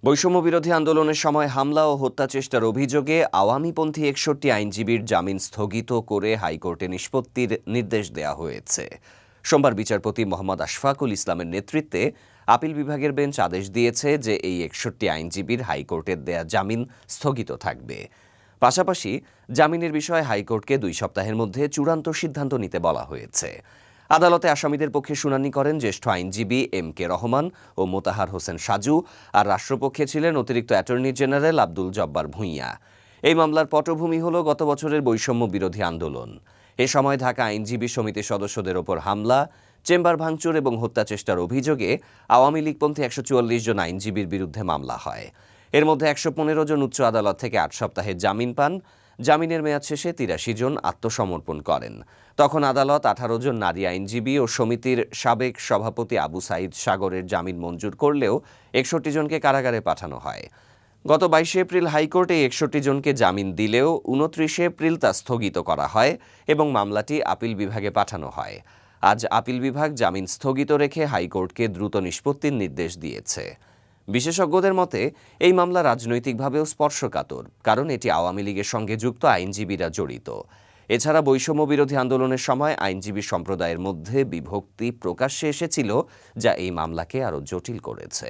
বৈষম্য বিরোধী আন্দোলনের সময় হামলা ও হত্যা চেষ্টার অভিযোগে আওয়ামীপন্থী ৬১ আইনজীবীর জামিন স্থগিত করে হাইকোর্টে নিষ্পত্তির নির্দেশ দেওয়া হয়েছে। সোমবার বিচারপতি মোহাম্মদ আশফাকুল ইসলামের নেতৃত্বে আপিল বিভাগের বেঞ্চ আদেশ দিয়েছে যে এই ৬১ আইনজীবীর হাইকোর্টের দেয়া জামিন স্থগিত থাকবে। পাশাপাশি জামিনের বিষয়ে হাইকোর্টকে ২ সপ্তাহের মধ্যে চূড়ান্ত সিদ্ধান্ত নিতে বলা হয়েছে। আদালতে আসামিদের পক্ষে শুনানি করেন জ্যেষ্ঠ আইনজীবী এম.কে. রহমান ও মোতাহার হোসেন সাজু, আর রাষ্ট্রপক্ষে ছিলেন অতিরিক্ত অ্যাটর্নি জেনারেল আব্দুল জব্বার ভূঁইয়া। এই মামলার পটভূমি হল গত বছরের বৈষম্য বিরোধী আন্দোলন। এ সময় ঢাকা আইনজীবী সমিতির সদস্যদের ওপর হামলা, চেম্বার ভাঙচুর এবং হত্যা চেষ্টার অভিযোগে আওয়ামী লীগপন্থী ১৪৪ জন আইনজীবীর বিরুদ্ধে মামলা হয়। এর মধ্যে ১১৫ জন উচ্চ আদালত থেকে ৮ সপ্তাহের জামিন পান। জামিনের মেয়াদ শেষে ৮৩ জন আত্মসমর্পণ করেন। তখন আদালত ১৮ জন নারী আইনজীবী ও সমিতির সাবেক সভাপতি আবু সাঈদ সাগরের জামিন মঞ্জুর করলেও ৬১ জনকে কারাগারে পাঠানো হয়। গত ২২ এপ্রিল হাইকোর্টে ৬১ জনকে জামিন দিলেও ২৯ এপ্রিল তা স্থগিত করা হয় এবং মামলাটি আপিল বিভাগে পাঠানো হয়। আজ আপিল বিভাগ জামিন স্থগিত রেখে হাইকোর্টকে দ্রুত নিষ্পত্তির নির্দেশ দিয়েছে। বিশেষজ্ঞদের মতে এই মামলা রাজনৈতিকভাবেও স্পর্শকাতর, কারণ এটি আওয়ামী লীগের সঙ্গে যুক্ত আইনজীবীরা জড়িত। এছাড়া বৈষম্য বিরোধী আন্দোলনের সময় আইনজীবী সম্প্রদায়ের মধ্যে বিভক্তি প্রকাশ্যে এসেছিল, যা এই মামলাকে আরও জটিল করেছে।